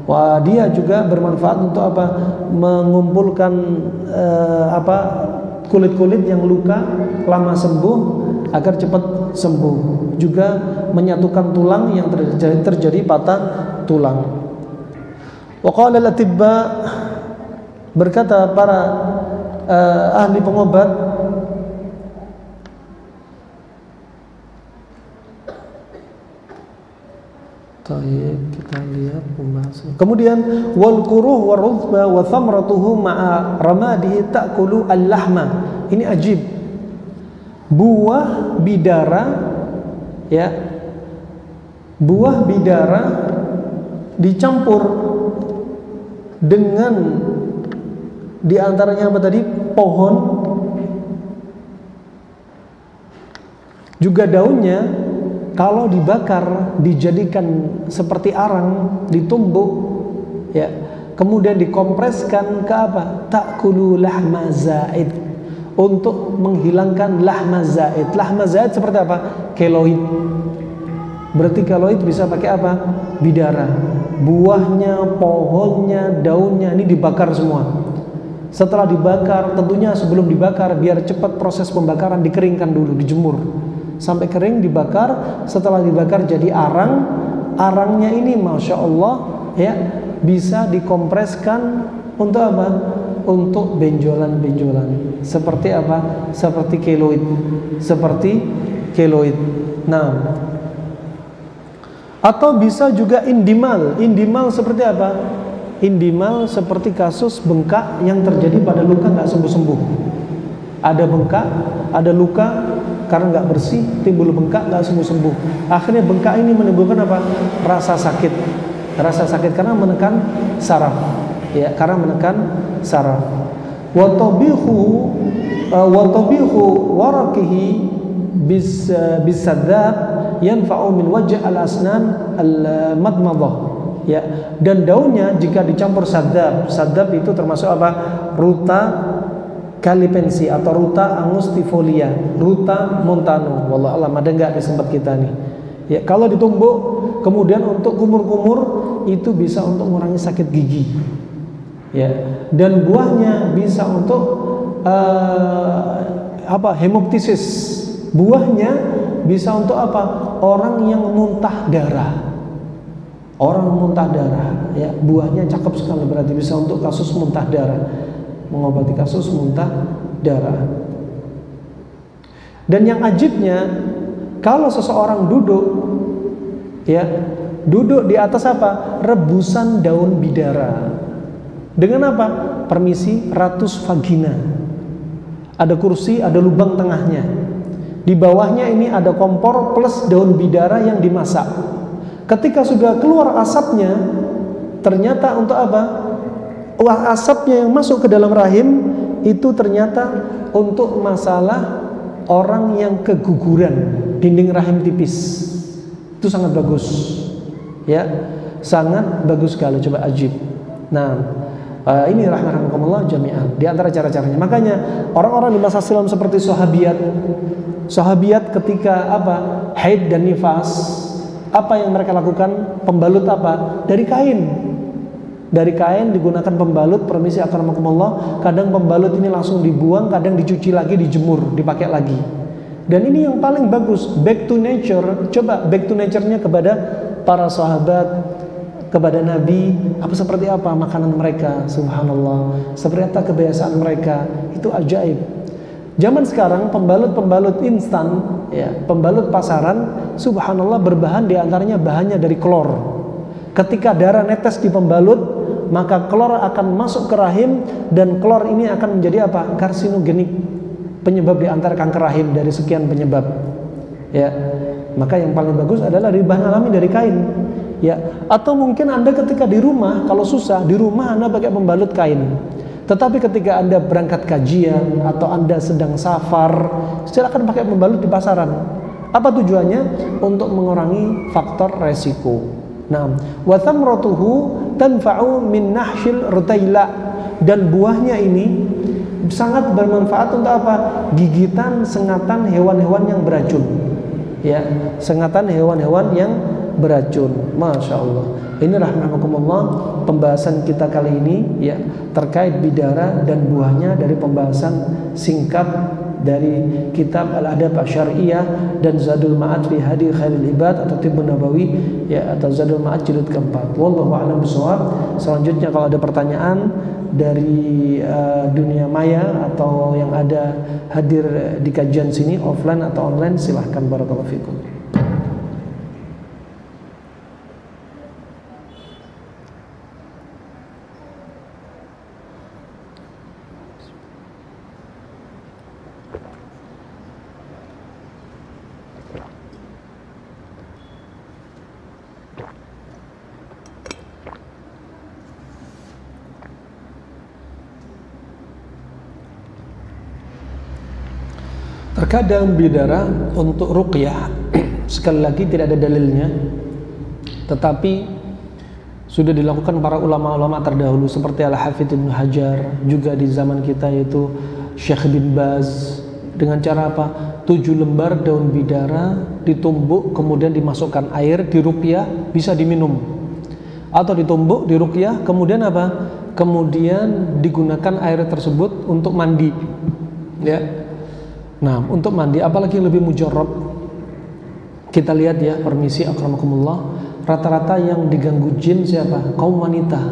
wah, dia juga bermanfaat untuk apa? Mengumpulkan kulit-kulit yang luka lama sembuh agar cepat sembuh. Juga menyatukan tulang yang terjadi patah tulang. Wa qala al-atibba, berkata para ahli pengobat, Tayyib, kita lihat pembahasan. Kemudian wal quruh wa rutba wa thamratuhu ma'a ramadihi ta'kulu al-lahma. Ini ajib. Buah bidara, ya. Buah bidara dicampur dengan di antaranya apa tadi? Pohon, juga daunnya kalau dibakar dijadikan seperti arang, ditumbuk, ya. Kemudian dikompreskan ke apa? Ta'kulu lahma zaid, untuk menghilangkan lahma zaid. Lahma zaid seperti apa? Keloid. Berarti keloid bisa pakai apa? Bidara. Buahnya, pohonnya, daunnya ini dibakar semua. Setelah dibakar, tentunya sebelum dibakar biar cepat proses pembakaran dikeringkan dulu, dijemur sampai kering, dibakar. Setelah dibakar jadi arang. Arangnya ini masya Allah, ya, bisa dikompreskan untuk apa? Untuk benjolan-benjolan. Seperti apa? Seperti keloid. Seperti keloid. Nah, atau bisa juga indimal. Indimal seperti apa? Indimal seperti kasus bengkak yang terjadi pada luka nggak sembuh-sembuh. Ada bengkak, ada luka, karena nggak bersih timbul bengkak, nggak sembuh-sembuh. Akhirnya bengkak ini menimbulkan apa? Rasa sakit. Rasa sakit karena menekan saraf, ya, karena menekan saraf. Wa tabihu waraqihi bisadzab yanfa'u min wajh al-asnan al-madmadah, ya. Dan daunnya jika dicampur sadzab, sadzab itu termasuk apa? Ruta calipensi atau Ruta angustifolia, Ruta montano. Wallah alam, ada nggak di tempat kita nih? Ya, kalau ditumbuk kemudian untuk kumur-kumur itu bisa untuk mengurangi sakit gigi, ya. Dan buahnya bisa untuk hemoptisis. Buahnya bisa untuk apa? Orang yang muntah darah. Orang muntah darah, ya. Buahnya cakep sekali, berarti bisa untuk kasus muntah darah, mengobati kasus muntah darah. Dan yang ajibnya, kalau seseorang duduk, ya, duduk di atas apa? Rebusan daun bidara. Dengan apa? Permisi, ratus vagina. Ada kursi, ada lubang tengahnya. Di bawahnya ini ada kompor plus daun bidara yang dimasak. Ketika sudah keluar asapnya, ternyata untuk apa? Asapnya yang masuk ke dalam rahim itu ternyata untuk masalah orang yang keguguran dinding rahim tipis. Itu sangat bagus, ya, sangat bagus sekali. Coba ajib. Nah, ini rahmatullah jami'an di antara cara-caranya. Makanya orang-orang di masa silam seperti sahabiat ketika apa? Haid dan nifas, apa yang mereka lakukan? Pembalut apa? Dari kain. Dari kain digunakan pembalut, permisi akramakumullah. Kadang pembalut ini langsung dibuang, kadang dicuci lagi, dijemur, dipakai lagi. Dan ini yang paling bagus, back to nature. Coba back to nature-nya kepada para sahabat, kepada Nabi, seperti apa makanan mereka, subhanallah, seperti apa kebiasaan mereka, itu ajaib. Zaman sekarang pembalut-pembalut instan, ya, pembalut pasaran, subhanallah, berbahan diantaranya bahannya dari klor. Ketika darah netes di pembalut, maka klor akan masuk ke rahim, dan klor ini akan menjadi apa? Karsinogenik, penyebab di antara kanker rahim dari sekian penyebab, ya. Maka yang paling bagus adalah dari bahan alami, dari kain, ya. Atau mungkin Anda ketika di rumah, kalau susah di rumah Anda pakai pembalut kain. Tetapi ketika Anda berangkat kajian atau Anda sedang safar, silakan pakai pembalut di pasaran. Apa tujuannya? Untuk mengurangi faktor resiko. Nah, wa thamratuhu tanfa'u min nahshil rutaila, dan buahnya ini sangat bermanfaat untuk apa? Gigitan, sengatan hewan-hewan yang beracun, ya, sengatan hewan-hewan yang beracun. Masya Allah. Ini rahmatullah pembahasan kita kali ini, ya, terkait bidara dan buahnya dari pembahasan singkat dari kitab Al-Adab Asy-Syar'iyyah dan Zadul Ma'ad fi Hadi Khairil Ibad atau Tibbun Nabawi, ya, atau Zadul Ma'ad jilid keempat. Wallahu a'lam bishawab. Selanjutnya kalau ada pertanyaan dari dunia maya atau yang ada hadir di kajian sini offline atau online, silahkan. Barakallahu fikum. Terkadang bidara untuk ruqyah sekali lagi tidak ada dalilnya, tetapi sudah dilakukan para ulama-ulama terdahulu seperti Al-Hafidz Ibnu Hajar, juga di zaman kita yaitu Syekh bin Baz. Dengan cara apa? 7 lembar daun bidara ditumbuk kemudian dimasukkan air, diruqyah, bisa diminum. Atau ditumbuk, diruqyah, kemudian apa? Kemudian digunakan air tersebut untuk mandi. Ya. Nah, untuk mandi apalagi lebih mujarrab. Kita lihat ya, permisi akramakumullah, rata-rata yang diganggu jin siapa? Kaum wanita.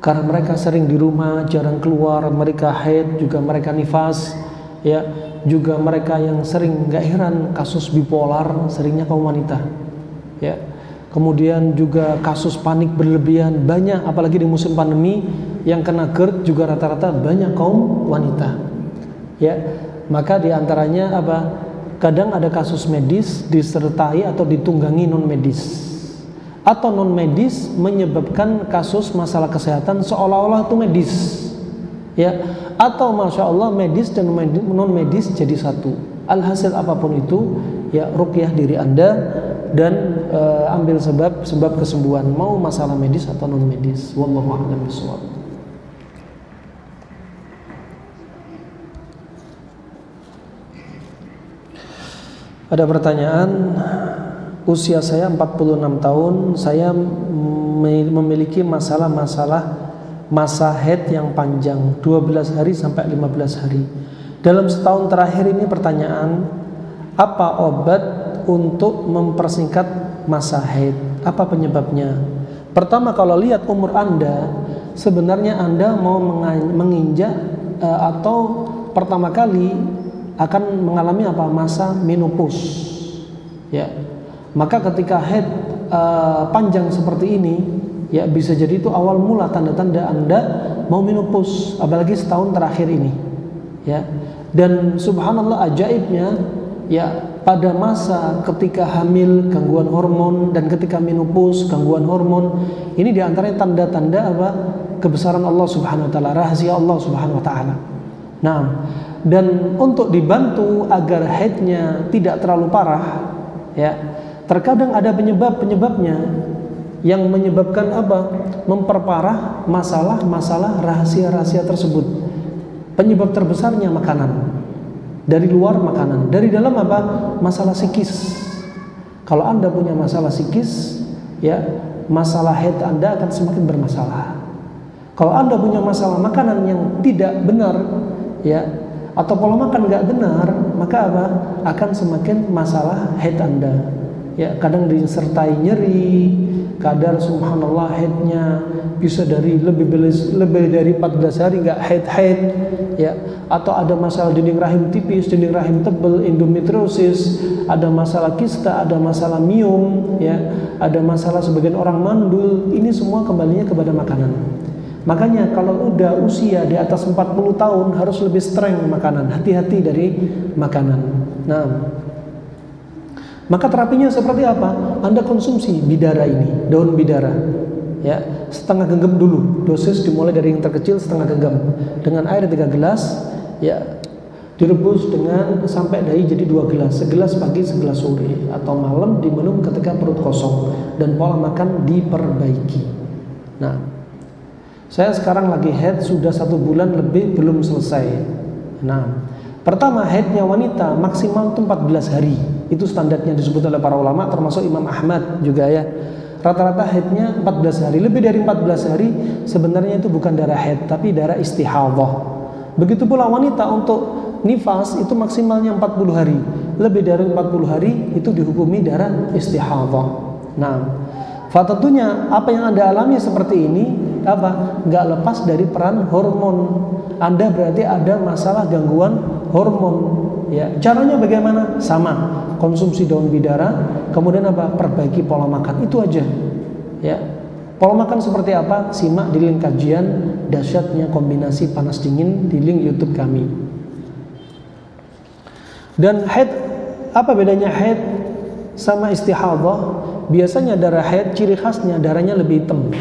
Karena mereka sering di rumah, jarang keluar, mereka haid, juga mereka nifas, ya, juga mereka yang sering, nggak heran kasus bipolar seringnya kaum wanita. Ya. Kemudian juga kasus panik berlebihan banyak, apalagi di musim pandemi yang kena GERD juga rata-rata banyak kaum wanita. Ya, maka diantaranya apa? Kadang ada kasus medis disertai atau ditunggangi non medis, atau non medis menyebabkan kasus masalah kesehatan seolah-olah itu medis, ya, atau masya Allah medis dan non medis jadi satu. Alhasil apapun itu, ya ruqyah diri Anda dan ambil sebab kesembuhan, mau masalah medis atau non medis. Wallahu a'lam bishawab. Ada pertanyaan, usia saya 46 tahun, saya memiliki masa haid yang panjang 12 hari sampai 15 hari. Dalam setahun terakhir ini pertanyaan, apa obat untuk mempersingkat masa haid? Apa penyebabnya? Pertama, kalau lihat umur Anda, sebenarnya Anda mau menginjak atau pertama kali akan mengalami apa? Masa menopause. Ya. Maka ketika haid panjang seperti ini, ya bisa jadi itu awal mula tanda-tanda Anda mau menopause, apalagi setahun terakhir ini. Ya. Dan subhanallah ajaibnya, ya pada masa ketika hamil gangguan hormon dan ketika menopause gangguan hormon, ini diantaranya tanda-tanda apa? Kebesaran Allah Subhanahu wa taala, rahasia Allah Subhanahu wa taala. Nah, dan untuk dibantu agar haidnya tidak terlalu parah, ya terkadang ada penyebabnya yang menyebabkan apa? Memperparah masalah rahasia-rahasia tersebut. Penyebab terbesarnya makanan. Dari luar makanan, dari dalam apa? Masalah psikis. Kalau Anda punya masalah psikis, ya masalah haid Anda akan semakin bermasalah. Kalau Anda punya masalah makanan yang tidak benar, ya, atau pola makan nggak benar, maka apa? Akan semakin masalah haid Anda. Ya, kadang disertai nyeri, kadar subhanallah haidnya bisa dari lebih dari 14 hari nggak haid, ya, atau ada masalah dinding rahim tipis, dinding rahim tebal, endometriosis, ada masalah kista, ada masalah miom, ya, ada masalah sebagian orang mandul. Ini semua kembalinya kepada makanan. Makanya kalau udah usia di atas 40 tahun harus lebih strength makanan, hati-hati dari makanan. Nah, maka terapinya seperti apa? Anda konsumsi bidara ini, daun bidara, ya, setengah genggam dulu. Dosis dimulai dari yang terkecil setengah genggam dengan air 3 gelas, ya, direbus dengan sampai dahi jadi 2 gelas, segelas pagi, segelas sore, atau malam diminum ketika perut kosong, dan pola makan diperbaiki. Nah, saya sekarang lagi haid sudah 1 bulan lebih belum selesai. Nah, pertama haidnya wanita maksimal itu 14 hari. Itu standarnya disebut oleh para ulama termasuk Imam Ahmad juga ya. Rata-rata haidnya 14 hari. Lebih dari 14 hari sebenarnya itu bukan darah haid tapi darah istihadhah. Begitu pula wanita untuk nifas itu maksimalnya 40 hari. Lebih dari 40 hari itu dihukumi darah istihadhah. Nah, tentunya apa yang Anda alami seperti ini apa? Nggak lepas dari peran hormon. Anda berarti ada masalah gangguan hormon. Ya, caranya bagaimana? Sama, konsumsi daun bidara, kemudian apa? Perbaiki pola makan. Itu aja. Ya. Pola makan seperti apa? Simak di link kajian dahsyatnya kombinasi panas dingin di link YouTube kami. Dan haid, apa bedanya haid sama istihadhah? Biasanya darah haid ciri khasnya darahnya lebih hitam,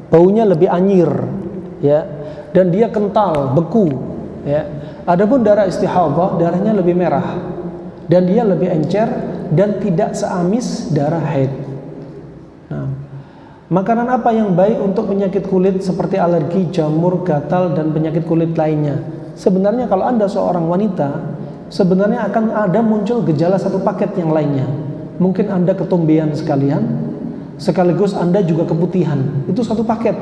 baunya lebih anyir, ya, dan dia kental, beku, Ya. Adapun darah istihadhah, darahnya lebih merah dan dia lebih encer dan tidak seamis darah haid. Nah, makanan apa yang baik untuk penyakit kulit seperti alergi, jamur, gatal dan penyakit kulit lainnya? Sebenarnya kalau Anda seorang wanita, sebenarnya akan ada muncul gejala satu paket yang lainnya. Mungkin Anda ketombean sekalian, sekaligus Anda juga keputihan. Itu satu paket.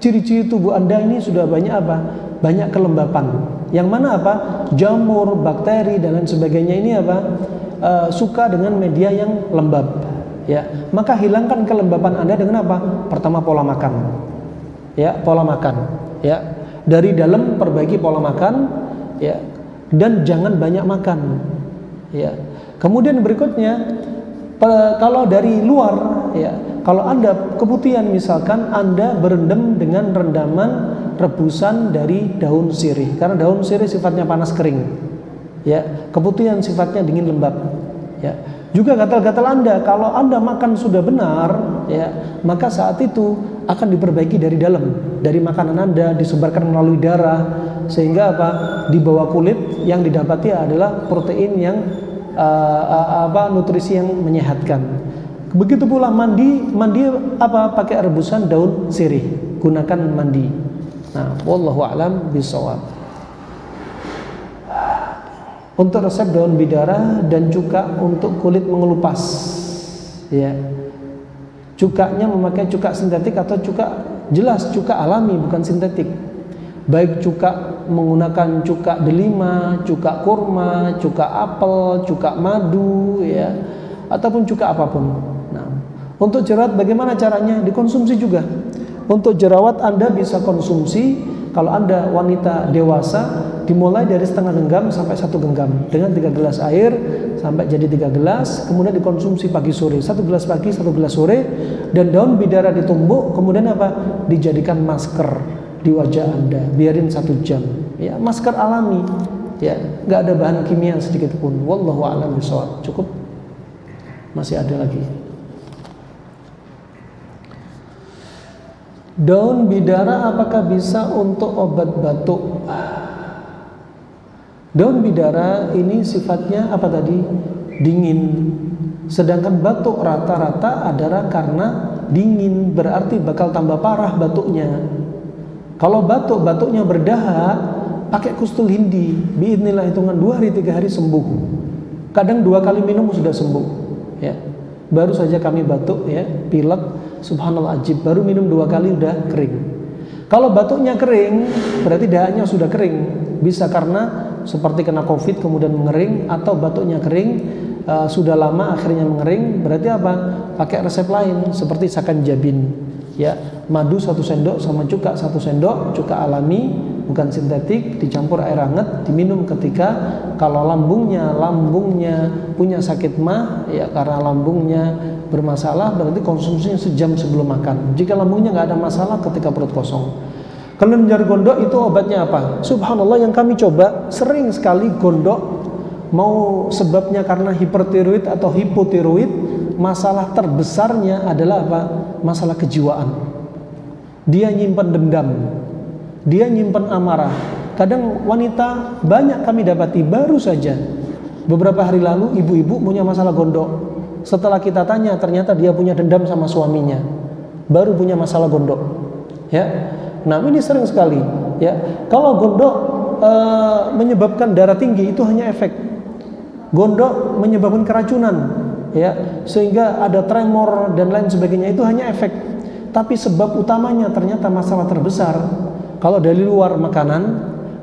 Ciri-ciri tubuh Anda ini sudah banyak apa? Banyak kelembapan. Yang mana apa? Jamur, bakteri dan lain sebagainya ini apa? Suka dengan media yang lembab. Ya, maka hilangkan kelembapan Anda dengan apa? Pertama, pola makan. Ya, pola makan. Ya, dari dalam perbaiki pola makan. Ya, dan jangan banyak makan. Ya, kemudian berikutnya, kalau dari luar, ya, kalau Anda keputihan misalkan Anda berendam dengan rendaman rebusan dari daun sirih, karena daun sirih sifatnya panas kering. Ya, keputihan sifatnya dingin lembab. Ya, juga gatal-gatal Anda, kalau Anda makan sudah benar, ya, maka saat itu akan diperbaiki dari dalam, dari makanan Anda disebarkan melalui darah, sehingga apa? Di bawah kulit yang didapati adalah protein yang nutrisi yang menyehatkan. Begitu pula mandi apa? Pakai rebusan daun sirih, gunakan mandi. Nah, wallahu a'lam bishawab. Untuk resep daun bidara dan cuka untuk kulit mengelupas, ya, cukanya memakai cuka sintetik atau cuka, jelas cuka alami bukan sintetik. Baik cuka menggunakan cuka delima, cuka kurma, cuka apel, cuka madu, ya, ataupun cuka apapun. Nah, untuk jerawat bagaimana caranya? Dikonsumsi juga. Untuk jerawat Anda bisa konsumsi kalau Anda wanita dewasa, dimulai dari setengah genggam sampai 1 genggam dengan 3 gelas air sampai jadi 3 gelas, kemudian dikonsumsi pagi sore, 1 gelas pagi, 1 gelas sore. Dan daun bidara ditumbuk, kemudian apa? Dijadikan masker di wajah Anda, biarin 1 jam. Ya, masker alami, ya, nggak ada bahan kimia sedikit pun. Wallahu a'lam bishawab. Cukup? Masih ada lagi. Daun bidara apakah bisa untuk obat batuk? Daun bidara ini sifatnya apa tadi? Dingin. Sedangkan batuk rata-rata adalah karena dingin, berarti bakal tambah parah batuknya. Kalau batuknya berdahak, pakai kustul hindi, biidznillah hitungan 2 hari 3 hari sembuh. Kadang 2 kali minum sudah sembuh. Ya, baru saja kami batuk, ya, pilek, subhanallah ajib, baru minum 2 kali udah kering. Kalau batuknya kering, berarti dahaknya sudah kering. Bisa karena seperti kena COVID kemudian mengering, atau batuknya kering sudah lama akhirnya mengering. Berarti apa? Pakai resep lain seperti sakanjabin. Ya, madu 1 sendok sama cuka 1 sendok, cuka alami bukan sintetik, dicampur air hangat, diminum ketika kalau lambungnya punya sakit mah, ya, karena lambungnya bermasalah, berarti konsumsinya sejam sebelum makan. Jika lambungnya nggak ada masalah, ketika perut kosong. Kelenjar gondok itu obatnya apa? Subhanallah, yang kami coba sering sekali gondok, mau sebabnya karena hipertiroid atau hipotiroid, masalah terbesarnya adalah apa? Masalah kejiwaan. Dia nyimpan dendam, dia nyimpan amarah. Kadang wanita banyak kami dapati, baru saja beberapa hari lalu ibu-ibu punya masalah gondok. Setelah kita tanya, ternyata dia punya dendam sama suaminya, baru punya masalah gondok. Ya, nah ini sering sekali. Ya, kalau gondok menyebabkan darah tinggi, itu hanya efek. Gondok menyebabkan keracunan, ya, sehingga ada tremor dan lain sebagainya, itu hanya efek. Tapi sebab utamanya ternyata masalah terbesar. Kalau dari luar makanan,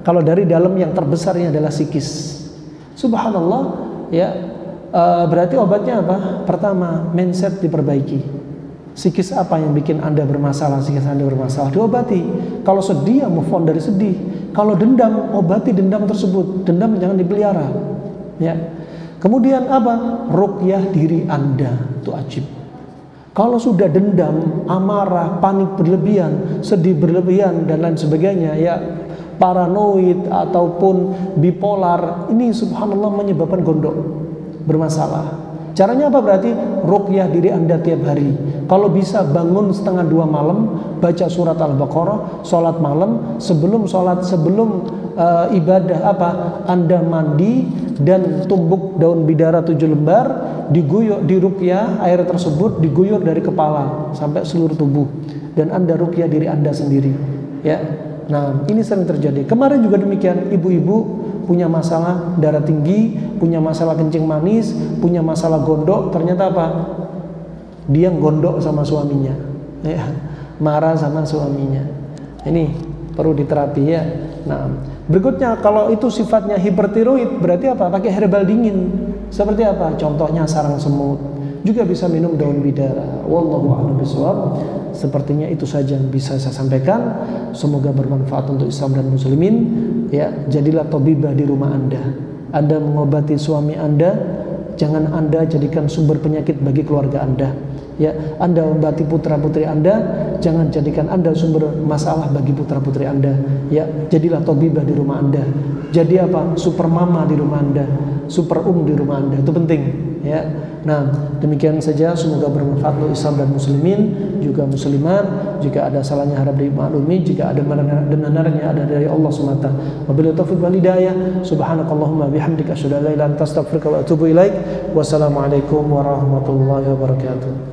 kalau dari dalam yang terbesarnya adalah psikis. Subhanallah, ya, berarti obatnya apa? Pertama, mindset diperbaiki. Psikis apa yang bikin Anda bermasalah? Psikis Anda bermasalah, diobati. Kalau sedih, ya move on dari sedih. Kalau dendam, obati dendam tersebut. Dendam jangan dipelihara. Ya. Kemudian apa? Ruqyah diri Anda, itu ajib. Kalau sudah dendam, amarah, panik berlebihan, sedih berlebihan dan lain sebagainya, ya, paranoid ataupun bipolar, ini subhanallah menyebabkan gondok bermasalah. Caranya apa? Berarti ruqyah diri Anda tiap hari. Kalau bisa bangun 1:30 malam, baca surat Al-Baqarah, sholat malam, sebelum ibadah apa? Anda mandi dan tumbuk daun bidara 7 lembar, diguyur, diruqyah air tersebut diguyur dari kepala sampai seluruh tubuh, dan Anda ruqyah diri Anda sendiri, ya. Nah, ini sering terjadi. Kemarin juga demikian, ibu-ibu punya masalah darah tinggi, punya masalah kencing manis, punya masalah gondok, ternyata apa? Dia gondok sama suaminya, ya. Marah sama suaminya. Ini perlu diterapi, ya. Nah, berikutnya kalau itu sifatnya hipertiroid, berarti apa? Pakai herbal dingin. Seperti apa? Contohnya sarang semut. Juga bisa minum daun bidara. Wallahu a'lam bishawab. Sepertinya itu saja yang bisa saya sampaikan. Semoga bermanfaat untuk Islam dan muslimin. Ya, jadilah tabibah di rumah Anda. Anda mengobati suami Anda, jangan Anda jadikan sumber penyakit bagi keluarga Anda. Ya, Anda mengobati putra-putri Anda, jangan jadikan Anda sumber masalah bagi putra-putri Anda. Ya, jadilah tabibah di rumah Anda. Jadi apa? Super mama di rumah Anda, super di rumah Anda. Itu penting, ya. Nah, demikian saja, semoga bermanfaat untuk Islam dan muslimin, juga muslimat. Jika ada salahnya harap dimaklumi, jika ada benarnya ada dari Allah semata. Wabillahi taufiq wal hidayah. Subhanakallahumma bihamdika asyhadu an la ilaha illa anta astaghfiruka wa atubu ilaik. Wassalamualaikum warahmatullahi wabarakatuh.